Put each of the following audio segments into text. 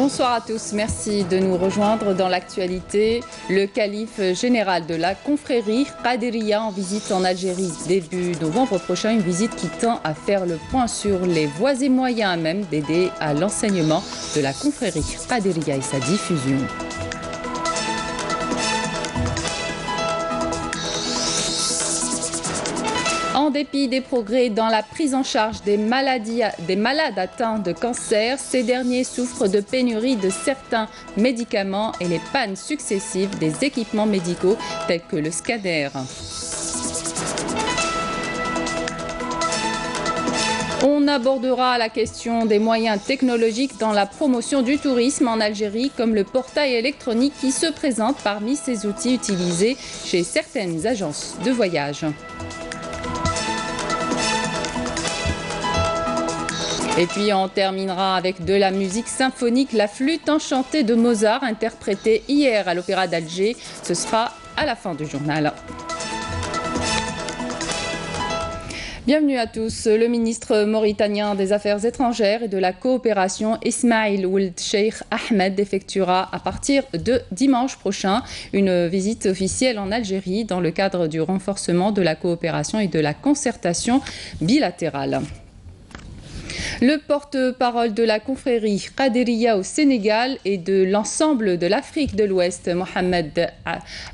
Bonsoir à tous, merci de nous rejoindre dans l'actualité. Le calife général de la confrérie Qadiriya en visite en Algérie début novembre prochain, une visite qui tend à faire le point sur les voies et moyens même d'aider à l'enseignement de la confrérie Qadiriya et sa diffusion. En dépit des progrès dans la prise en charge des malades atteints de cancer, ces derniers souffrent de pénurie de certains médicaments et les pannes successives des équipements médicaux tels que le scanner. On abordera la question des moyens technologiques dans la promotion du tourisme en Algérie, comme le portail électronique qui se présente parmi ces outils utilisés chez certaines agences de voyage. Et puis on terminera avec de la musique symphonique, la flûte enchantée de Mozart, interprétée hier à l'Opéra d'Alger. Ce sera à la fin du journal. Bienvenue à tous. Le ministre mauritanien des Affaires étrangères et de la coopération, Ismail Ould Cheikh Ahmed, effectuera à partir de dimanche prochain une visite officielle en Algérie dans le cadre du renforcement de la coopération et de la concertation bilatérale. Le porte-parole de la confrérie Qadiriya au Sénégal et de l'ensemble de l'Afrique de l'Ouest, Mohamed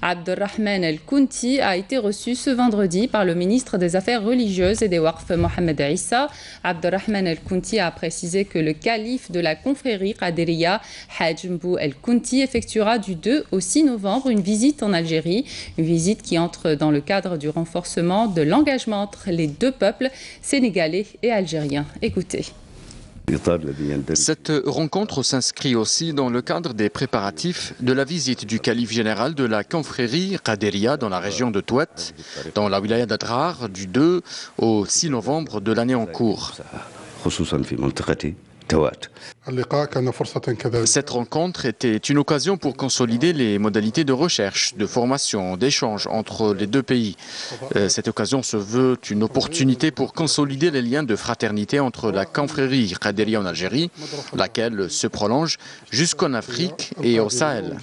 Abderrahman El-Kounti, a été reçu ce vendredi par le ministre des Affaires religieuses et des Waqf, Mohamed Issa. Abderrahman El-Kounti a précisé que le calife de la confrérie Qadiriya, Haj Mbou El-Kounti, effectuera du 2 au 6 novembre une visite en Algérie, une visite qui entre dans le cadre du renforcement de l'engagement entre les deux peuples, sénégalais et algériens. Écoutez. Cette rencontre s'inscrit aussi dans le cadre des préparatifs de la visite du calife général de la confrérie Qadiriya dans la région de Touat, dans la wilaya d'Adrar, du 2 au 6 novembre de l'année en cours. Cette rencontre était une occasion pour consolider les modalités de recherche, de formation, d'échange entre les deux pays. Cette occasion se veut une opportunité pour consolider les liens de fraternité entre la confrérie Qadiriya en Algérie, laquelle se prolonge jusqu'en Afrique et au Sahel.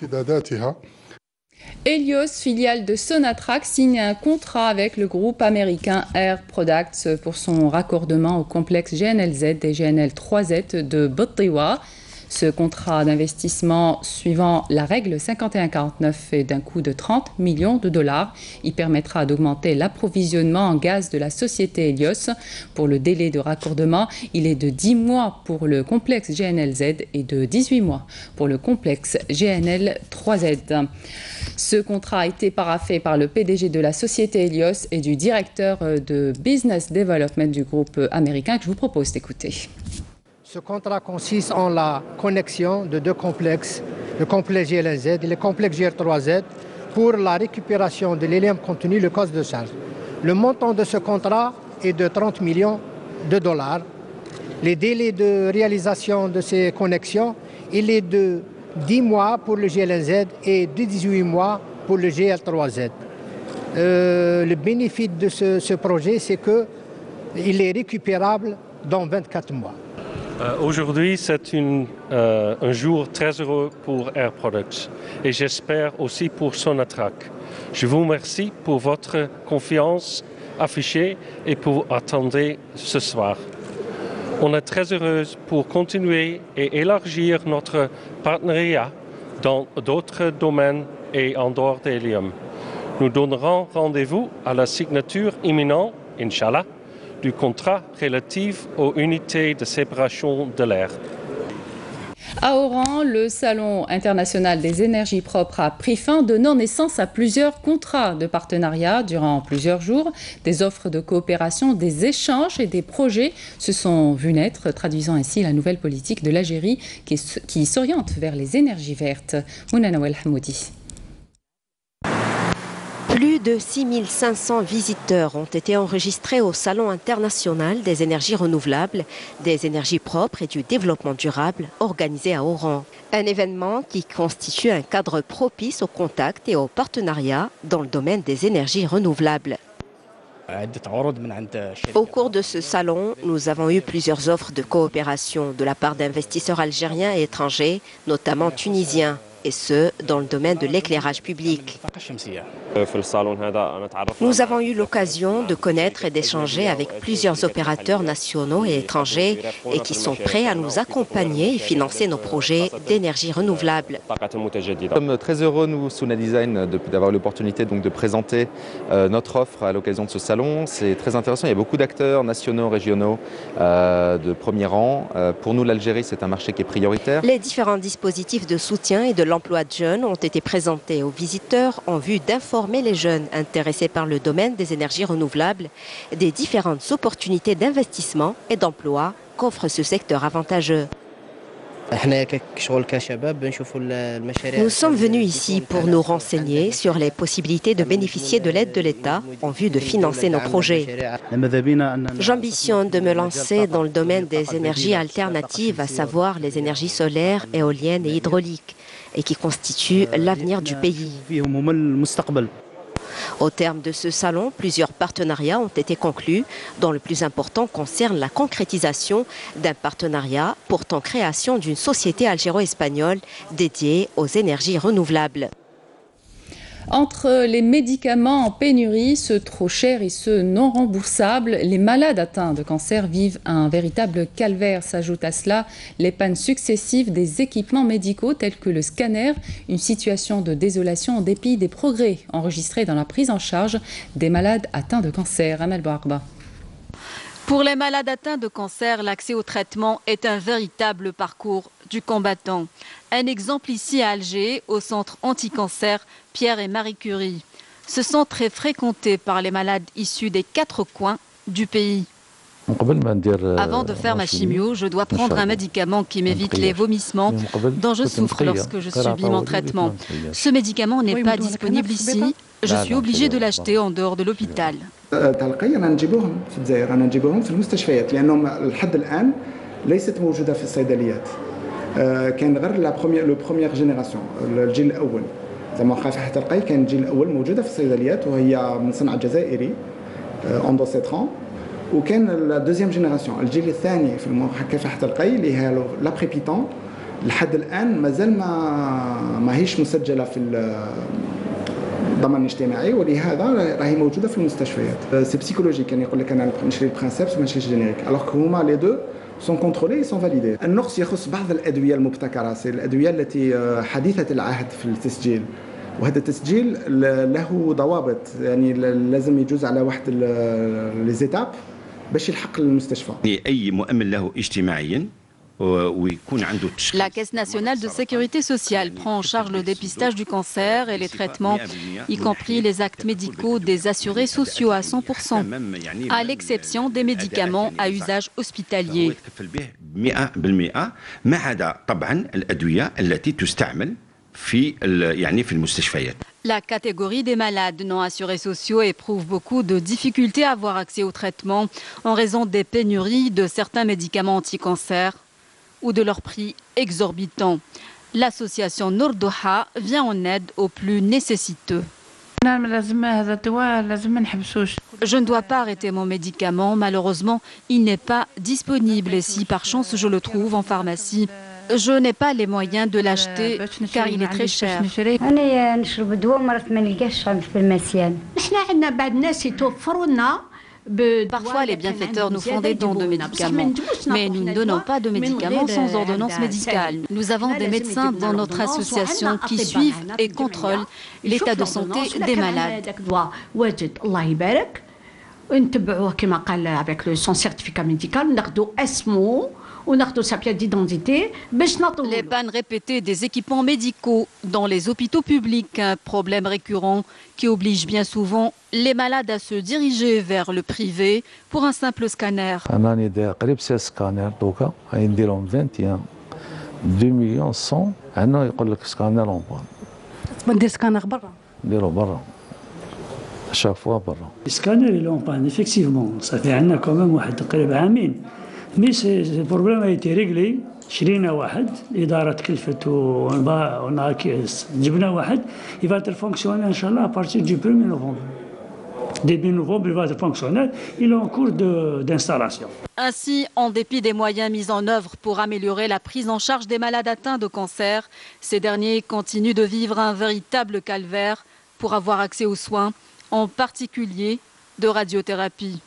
Helios, filiale de Sonatrach, signe un contrat avec le groupe américain Air Products pour son raccordement au complexe GNLZ et GNL3Z de Bottiwa. Ce contrat d'investissement suivant la règle 5149 est d'un coût de 30 millions de dollars. Il permettra d'augmenter l'approvisionnement en gaz de la société Helios. Pour le délai de raccordement, il est de 10 mois pour le complexe GNLZ et de 18 mois pour le complexe GNL3Z. Ce contrat a été paraphé par le PDG de la société Helios et du directeur de Business Development du groupe américain que je vous propose d'écouter. Ce contrat consiste en la connexion de deux complexes, le complexe GLZ et le complexe GR3Z, pour la récupération de l'hélium contenu, le cost de charge. Le montant de ce contrat est de 30 millions de dollars. Les délais de réalisation de ces connexions, il est de 10 mois pour le GLZ et de 18 mois pour le GL3Z. Le bénéfice de ce projet, c'est qu'il est récupérable dans 24 mois. Aujourd'hui, c'est un jour très heureux pour Air Products et j'espère aussi pour Sonatrach. Je vous remercie pour votre confiance affichée et pour attendre ce soir. On est très heureux pour continuer et élargir notre partenariat dans d'autres domaines et en dehors d'hélium. Nous donnerons rendez-vous à la signature imminente, Inch'Allah, du contrat relatif aux unités de séparation de l'air. À Oran, le Salon international des énergies propres a pris fin, donnant naissance à plusieurs contrats de partenariat durant plusieurs jours. Des offres de coopération, des échanges et des projets se sont vus naître, traduisant ainsi la nouvelle politique de l'Algérie qui s'oriente vers les énergies vertes. Mouna Nawel Hamoudi. Plus de 6500 visiteurs ont été enregistrés au Salon international des énergies renouvelables, des énergies propres et du développement durable organisé à Oran. Un événement qui constitue un cadre propice au contact et au partenariat dans le domaine des énergies renouvelables. Au cours de ce salon, nous avons eu plusieurs offres de coopération de la part d'investisseurs algériens et étrangers, notamment tunisiens, et ce, dans le domaine de l'éclairage public. Nous avons eu l'occasion de connaître et d'échanger avec plusieurs opérateurs nationaux et étrangers et qui sont prêts à nous accompagner et financer nos projets d'énergie renouvelable. Nous sommes très heureux, nous, Suna Design, d'avoir l'opportunité de présenter notre offre à l'occasion de ce salon. C'est très intéressant, il y a beaucoup d'acteurs nationaux, régionaux de premier rang. Pour nous, l'Algérie, c'est un marché qui est prioritaire. Les différents dispositifs de soutien et de l'emploi de jeunes ont été présentés aux visiteurs en vue d'informer les jeunes intéressés par le domaine des énergies renouvelables des différentes opportunités d'investissement et d'emploi qu'offre ce secteur avantageux. Nous sommes venus ici pour nous renseigner sur les possibilités de bénéficier de l'aide de l'État en vue de financer nos projets. J'ambitionne de me lancer dans le domaine des énergies alternatives, à savoir les énergies solaires, éoliennes et hydrauliques, et qui constituent l'avenir du pays. Au terme de ce salon, plusieurs partenariats ont été conclus, dont le plus important concerne la concrétisation d'un partenariat portant création d'une société algéro-espagnole dédiée aux énergies renouvelables. Entre les médicaments en pénurie, ceux trop chers et ceux non remboursables, les malades atteints de cancer vivent un véritable calvaire. S'ajoutent à cela les pannes successives des équipements médicaux tels que le scanner, une situation de désolation en dépit des progrès enregistrés dans la prise en charge des malades atteints de cancer. Amel Bouarba. Pour les malades atteints de cancer, l'accès au traitement est un véritable parcours du combattant. Un exemple ici à Alger, au centre anti-cancer Pierre et Marie Curie. Ce centre est fréquenté par les malades issus des 4 coins du pays. Avant de faire ma chimio, je dois prendre un médicament qui m'évite les vomissements dont je souffre lorsque je subis mon traitement. Ce médicament n'est pas disponible ici. Je suis obligée de l'acheter en dehors de l'hôpital. كان غير لو بروميير جينيراسيون الجيل الاول زعما مكافحه القي كان الجيل الاول موجوده في الصيدليات وهي من صنع جزائري اندوسيترون وكان لا دوزيام جينيراسيون الجيل الثاني في مكافحه القي اللي هي لابريبيتون لحد الان مازال ماهيش مسجله في الضمان الاجتماعي ولهذا راهي موجوده في المستشفيات سي بسيكولوجيك يعني يقول لك انا نشري البرانسيبس وما نشريش جينيريك الوغ كو هما لي دو sont contrôlés et sont validés. النقص يخص بعض الأدوية المبتكرة، الأدوية التي حديثة العهد في التسجيل، وهذا التسجيل له ضوابط، يعني لازم يجوز على واحد لي زيتاب باش يلحق للمستشفى. أي مؤمن له اجتماعيا. La Caisse nationale de sécurité sociale prend en charge le dépistage du cancer et les traitements, y compris les actes médicaux des assurés sociaux à 100%, à l'exception des médicaments à usage hospitalier. La catégorie des malades non assurés sociaux éprouve beaucoup de difficultés à avoir accès au traitement en raison des pénuries de certains médicaments anti-cancer ou de leur prix exorbitant. L'association Nourdoha vient en aide aux plus nécessiteux. Je ne dois pas arrêter mon médicament. Malheureusement, il n'est pas disponible et si par chance je le trouve en pharmacie, je n'ai pas les moyens de l'acheter car il est très cher. Parfois, les bienfaiteurs nous font des dons de médicaments, mais nous ne donnons pas de médicaments sans ordonnance médicale. Nous avons des médecins dans notre association qui suivent et contrôlent l'état de santé des malades. Avec son certificat médical, sa pièce d'identité. Les pannes répétées des équipements médicaux dans les hôpitaux publics, un problème récurrent qui oblige bien souvent les malades à se diriger vers le privé pour un simple scanner. 2 مليون 100 عندنا يقول لك سكانر اون بان ندير سكانر برا نديرو برا chaque fois برا السكانر اللي اون بان effectivement صافي عندنا كوميم واحد تقريبا عامين مي سي البروبليم ايتي ريغلي شرينا واحد الاداره تكلفت جبنا واحد يفاتر فونكسيوني ان شاء الله ابارتير دو 1 نوفمبر débit nouveau, boulevard fonctionnel, il est en cours d'installation. Ainsi, en dépit des moyens mis en œuvre pour améliorer la prise en charge des malades atteints de cancer, ces derniers continuent de vivre un véritable calvaire pour avoir accès aux soins, en particulier de radiothérapie.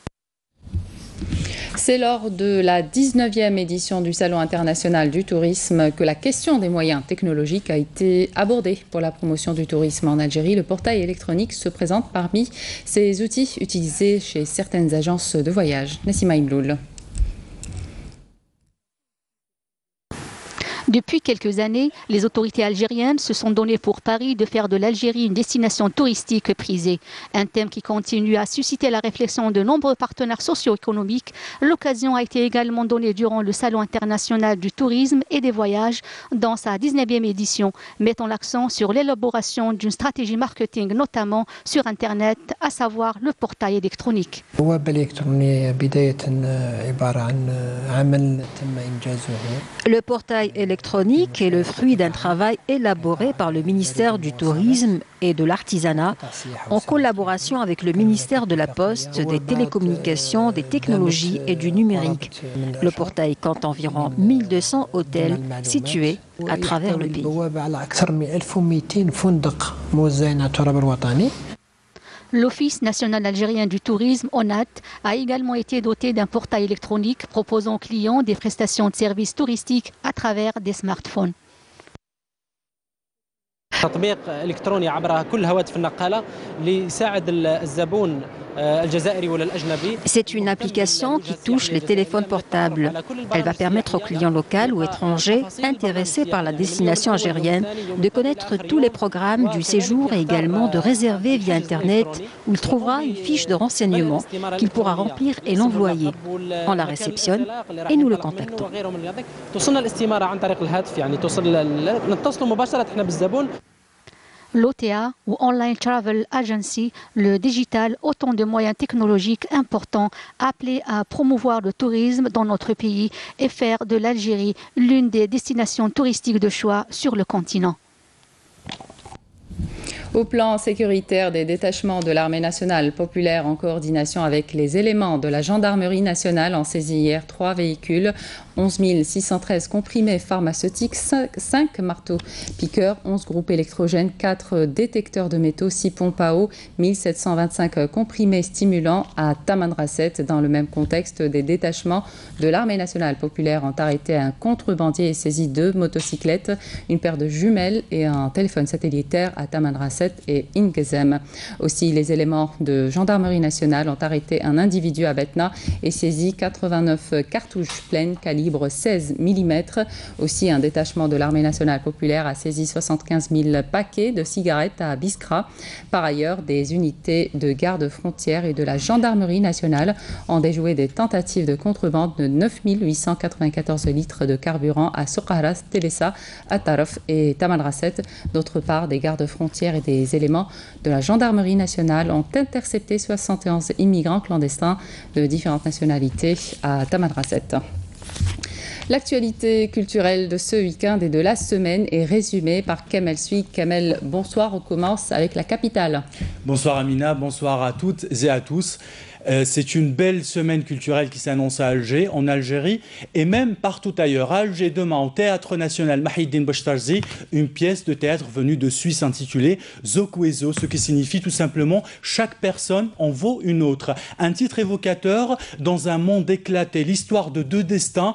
C'est lors de la 19e édition du Salon international du tourisme que la question des moyens technologiques a été abordée. Pour la promotion du tourisme en Algérie, le portail électronique se présente parmi ces outils utilisés chez certaines agences de voyage. Nassima Imloul. Depuis quelques années, les autorités algériennes se sont données pour pari de faire de l'Algérie une destination touristique prisée. Un thème qui continue à susciter la réflexion de nombreux partenaires socio-économiques. L'occasion a été également donnée durant le Salon international du tourisme et des voyages dans sa 19e édition, mettant l'accent sur l'élaboration d'une stratégie marketing, notamment sur Internet, à savoir le portail électronique. Le portail électronique est le fruit d'un travail élaboré par le ministère du Tourisme et de l'Artisanat en collaboration avec le ministère de la Poste, des Télécommunications, des Technologies et du Numérique. Le portail compte environ 1200 hôtels situés à travers le pays. L'Office national algérien du tourisme, ONAT, a également été doté d'un portail électronique proposant aux clients des prestations de services touristiques à travers des smartphones. تطبيق إلكتروني عبر كل الهواتف النقالة ليساعد الزبون الجزائري ولا الأجنبي. C'est une application qui touche les téléphones portables. Elle va permettre aux clients locaux ou étrangers intéressés par la destination algérienne de connaître tous les programmes du séjour et également de réserver via Internet où il trouvera une fiche de renseignement qu'il pourra remplir et l'envoyer. On la réceptionne et nous le contactons. L'OTA ou Online Travel Agency, le digital, autant de moyens technologiques importants appelés à promouvoir le tourisme dans notre pays et faire de l'Algérie l'une des destinations touristiques de choix sur le continent. Au plan sécuritaire, des détachements de l'armée nationale populaire en coordination avec les éléments de la gendarmerie nationale ont saisi hier 3 véhicules, 11 613 comprimés pharmaceutiques, 5 marteaux piqueurs, 11 groupes électrogènes, 4 détecteurs de métaux, 6 pompes à eau, 1725 comprimés stimulants à Tamanrasset. Dans le même contexte, des détachements de l'armée nationale populaire ont arrêté un contrebandier et saisi 2 motocyclettes, une paire de jumelles et un téléphone satellitaire à Tamanrasset et Ingezem. Aussi, les éléments de gendarmerie nationale ont arrêté un individu à Betna et saisi 89 cartouches pleines calibre 16 mm. Aussi, un détachement de l'armée nationale populaire a saisi 75 000 paquets de cigarettes à Biskra. Par ailleurs, des unités de garde-frontières et de la gendarmerie nationale ont déjoué des tentatives de contrebande de 9 894 litres de carburant à Soqaras, Télessa, Ataraf et Tamanrasset. D'autre part, des gardes-frontières et des éléments de la gendarmerie nationale ont intercepté 71 immigrants clandestins de différentes nationalités à Tamanrasset. L'actualité culturelle de ce week-end et de la semaine est résumée par Kamel Sui. Kamel, bonsoir, on commence avec la capitale. Bonsoir Amina, bonsoir à toutes et à tous. C'est une belle semaine culturelle qui s'annonce à Alger, en Algérie et même partout ailleurs. À Alger, demain, au Théâtre National Mahiddin Bouchtarzi, une pièce de théâtre venue de Suisse intitulée Zokwezo, ce qui signifie tout simplement « Chaque personne en vaut une autre ». Un titre évocateur dans un monde éclaté, l'histoire de 2 destins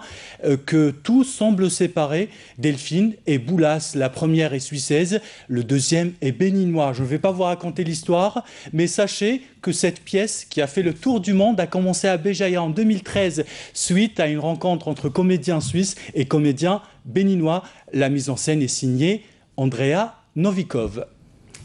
que tout semble séparer. Delphine et Boulas, la première est suissaise, le deuxième est béninois. Je ne vais pas vous raconter l'histoire, mais sachez que cette pièce qui a fait le tour du monde a commencé à Béjaïa en 2013 suite à une rencontre entre comédiens suisses et comédiens béninois. La mise en scène est signée Andrea Novikov.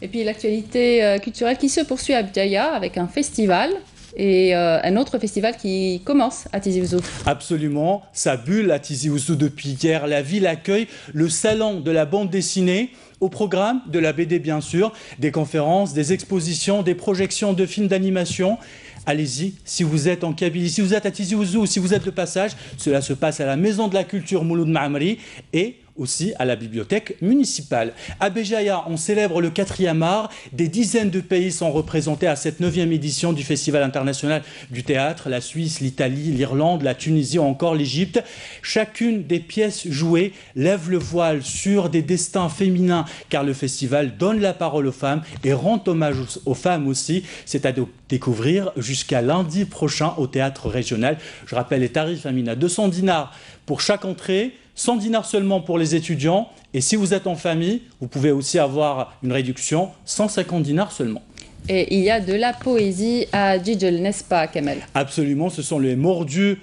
Et puis l'actualité culturelle qui se poursuit à Béjaïa avec un festival et un autre festival qui commence à Tizi Ouzou. Absolument, ça bulle à Tizi Ouzou depuis hier. La ville accueille le salon de la bande dessinée. Au programme de la BD bien sûr, des conférences, des expositions, des projections de films d'animation. Allez-y, si vous êtes en Kabylie, si vous êtes à Tizi Ouzou, si vous êtes de passage, cela se passe à la Maison de la Culture Mouloud Maamri et aussi à la bibliothèque municipale. À Béjaïa, on célèbre le 4e art. Des dizaines de pays sont représentés à cette 9e édition du Festival international du théâtre. La Suisse, l'Italie, l'Irlande, la Tunisie ou encore l'Égypte. Chacune des pièces jouées lève le voile sur des destins féminins car le festival donne la parole aux femmes et rend hommage aux femmes aussi. C'est à découvrir jusqu'à lundi prochain au théâtre régional. Je rappelle les tarifs, Amina, 200 dinars pour chaque entrée, 100 dinars seulement pour les étudiants. Et si vous êtes en famille, vous pouvez aussi avoir une réduction, 150 dinars seulement. Et il y a de la poésie à Djidjel, n'est-ce pas, Kamel? Absolument, ce sont les mordus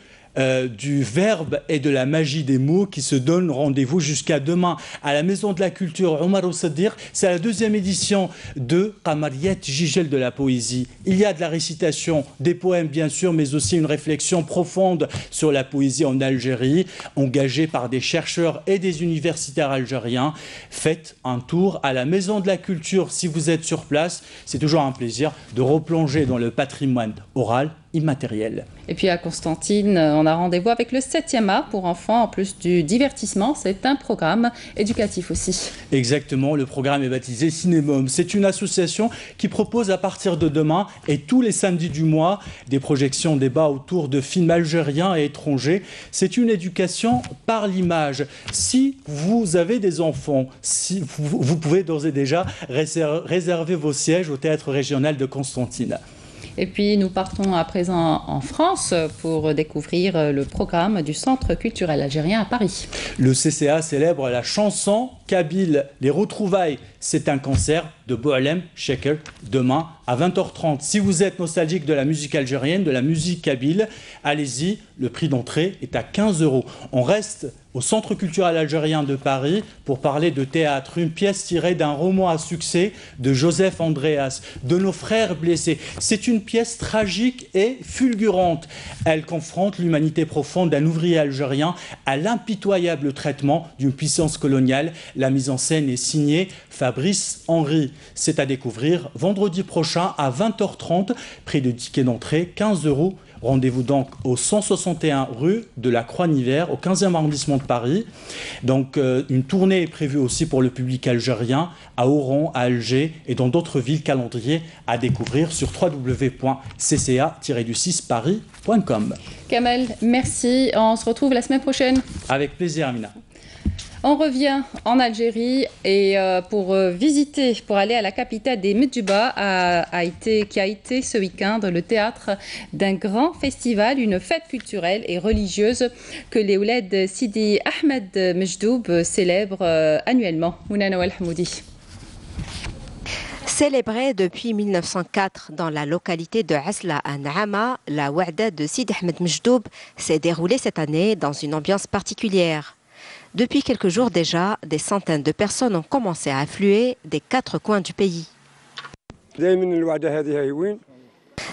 du verbe et de la magie des mots qui se donnent rendez-vous jusqu'à demain à la Maison de la Culture Omar Oussadir. C'est la 2e édition de Qamariat Djidjel de la poésie. Il y a de la récitation, des poèmes bien sûr, mais aussi une réflexion profonde sur la poésie en Algérie, engagée par des chercheurs et des universitaires algériens. Faites un tour à la Maison de la Culture si vous êtes sur place. C'est toujours un plaisir de replonger dans le patrimoine oral immatériel. Et puis à Constantine, on a rendez-vous avec le 7e art pour enfants. En plus du divertissement, c'est un programme éducatif aussi. Exactement, le programme est baptisé Cinémum. C'est une association qui propose à partir de demain et tous les samedis du mois des projections, débats autour de films algériens et étrangers. C'est une éducation par l'image. Si vous avez des enfants, si vous pouvez d'ores et déjà réserver vos sièges au théâtre régional de Constantine. Et puis nous partons à présent en France pour découvrir le programme du Centre culturel algérien à Paris. Le CCA célèbre la chanson kabyle. Les retrouvailles, c'est un concert de Boualem Sheker demain à 20h30. Si vous êtes nostalgique de la musique algérienne, de la musique kabyle, allez-y, le prix d'entrée est à 15 €. On reste au Centre culturel algérien de Paris pour parler de théâtre, une pièce tirée d'un roman à succès de Joseph Andreas, de nos frères blessés. C'est une pièce tragique et fulgurante. Elle confronte l'humanité profonde d'un ouvrier algérien à l'impitoyable traitement d'une puissance coloniale. La mise en scène est signée Fabrice Henry. C'est à découvrir vendredi prochain à 20h30, prix de ticket d'entrée 15 €. Rendez-vous donc au 161 rue de la Croix-Niver, au 15e arrondissement de Paris. Donc une tournée est prévue aussi pour le public algérien à Oran, à Alger et dans d'autres villes. Calendrier à découvrir sur www.cca-paris.com. Kamel, merci. On se retrouve la semaine prochaine. Avec plaisir, Amina. On revient en Algérie et pour aller à la capitale des Medjouba qui a été ce week-end le théâtre d'un grand festival, une fête culturelle et religieuse que les Ouled Sidi Ahmed Mejdoub célèbrent annuellement. Mounana Walhamoudi. Célébrée depuis 1904 dans la localité de Asla à Naama, la Ouada de Sidi Ahmed Mejdoub s'est déroulée cette année dans une ambiance particulière. Depuis quelques jours déjà, des centaines de personnes ont commencé à affluer des 4 coins du pays.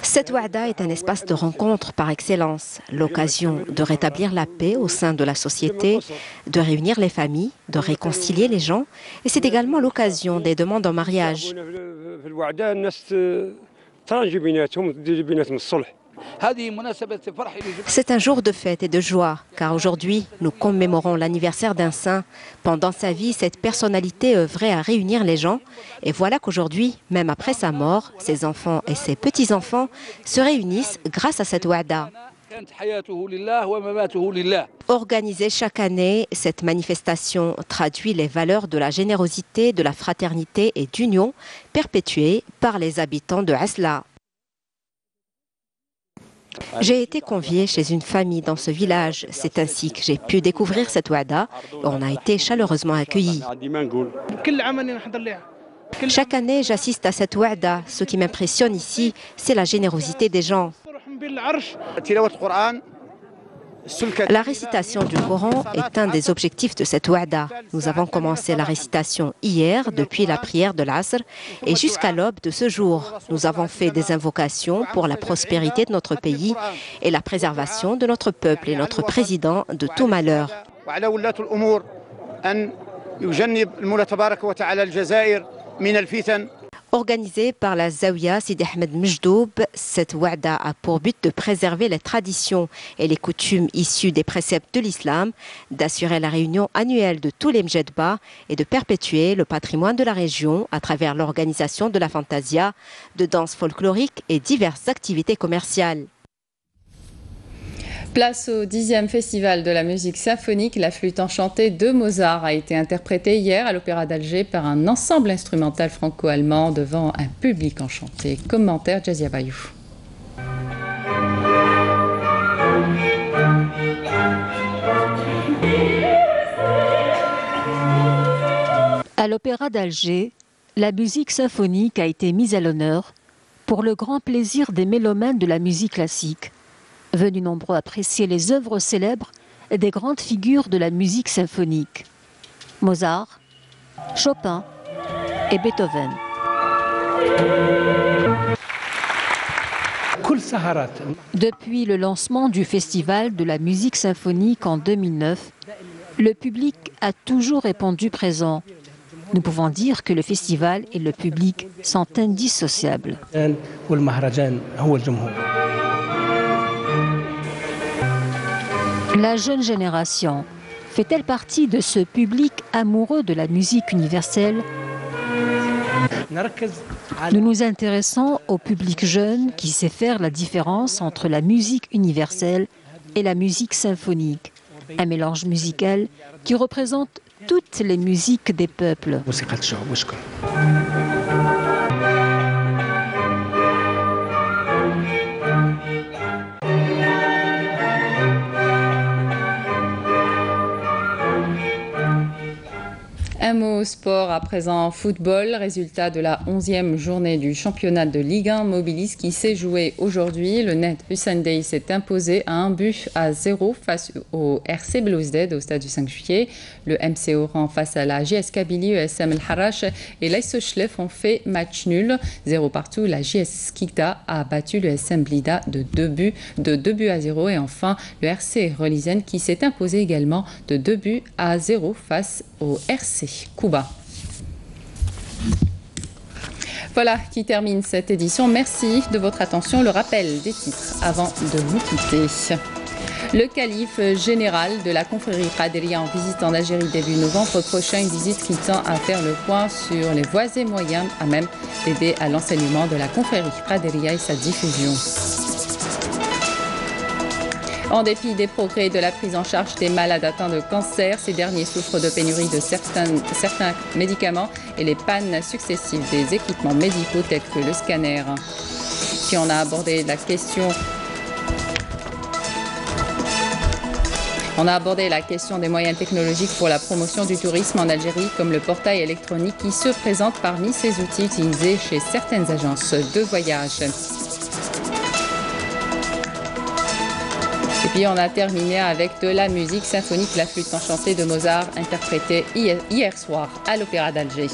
Cette Ouada est un espace de rencontre par excellence, l'occasion de rétablir la paix au sein de la société, de réunir les familles, de réconcilier les gens, et c'est également l'occasion des demandes en mariage. C'est un jour de fête et de joie, car aujourd'hui, nous commémorons l'anniversaire d'un saint. Pendant sa vie, cette personnalité œuvrait à réunir les gens. Et voilà qu'aujourd'hui, même après sa mort, ses enfants et ses petits-enfants se réunissent grâce à cette Ouada. Organisée chaque année, cette manifestation traduit les valeurs de la générosité, de la fraternité et d'union perpétuées par les habitants de Asla. J'ai été conviée chez une famille dans ce village. C'est ainsi que j'ai pu découvrir cette Ouada. On a été chaleureusement accueillis. Chaque année, j'assiste à cette Ouada. Ce qui m'impressionne ici, c'est la générosité des gens. La récitation du Coran est un des objectifs de cette Ouada. Nous avons commencé la récitation hier, depuis la prière de l'Asr, et jusqu'à l'aube de ce jour. Nous avons fait des invocations pour la prospérité de notre pays et la préservation de notre peuple et notre président de tout malheur. Organisée par la Zawiya Sidi Ahmed Mejdoub, cette Wa'da a pour but de préserver les traditions et les coutumes issues des préceptes de l'islam, d'assurer la réunion annuelle de tous les Mjedba et de perpétuer le patrimoine de la région à travers l'organisation de la fantasia, de danse folklorique et diverses activités commerciales. Place au 10e festival de la musique symphonique. La flûte enchantée de Mozart a été interprétée hier à l'Opéra d'Alger par un ensemble instrumental franco-allemand devant un public enchanté. Commentaire Jazia Bayou. À l'Opéra d'Alger, la musique symphonique a été mise à l'honneur pour le grand plaisir des mélomanes de la musique classique, venus nombreux apprécier les œuvres célèbres des grandes figures de la musique symphonique, Mozart, Chopin et Beethoven. Depuis le lancement du Festival de la musique symphonique en 2009, le public a toujours répondu présent. Nous pouvons dire que le festival et le public sont indissociables. La jeune génération fait-elle partie de ce public amoureux de la musique universelle? Nous nous intéressons au public jeune qui sait faire la différence entre la musique universelle et la musique symphonique, un mélange musical qui représente toutes les musiques des peuples. Un mot sport à présent, football, résultat de la 11e journée du championnat de Ligue 1 Mobilis qui s'est joué aujourd'hui. Le Net Hussein s'est imposé à 1-0 face au RC Belouizdad au stade du 5 juillet. Le MC Oran face à la JS Kabylie, ESM El Harrach et l'AS Schlef ont fait match nul. 0 partout, la JS Kikta a battu le SM Blida de 2-0. Et enfin, le RC Relisen qui s'est imposé également de 2-0 face au RC Cuba. Voilà qui termine cette édition. Merci de votre attention. Le rappel des titres avant de vous quitter. Le calife général de la confrérie Qadiriyya en visite en Algérie début novembre prochain, une visite qui tend à faire le point sur les voies et moyens à même d'aider à l'enseignement de la confrérie Qadiriyya et sa diffusion. En dépit des progrès de la prise en charge des malades atteints de cancer, ces derniers souffrent de pénurie de certains médicaments et les pannes successives des équipements médicaux tels que le scanner. Puis on a abordé la question des moyens technologiques pour la promotion du tourisme en Algérie, comme le portail électronique qui se présente parmi ces outils utilisés chez certaines agences de voyage. Et puis on a terminé avec de la musique symphonique, la flûte enchantée de Mozart, interprétée hier soir à l'Opéra d'Alger.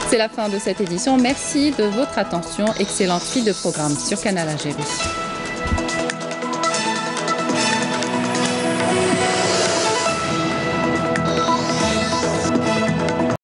C'est la fin de cette édition. Merci de votre attention. Excellente suite de programme sur Canal Algérie.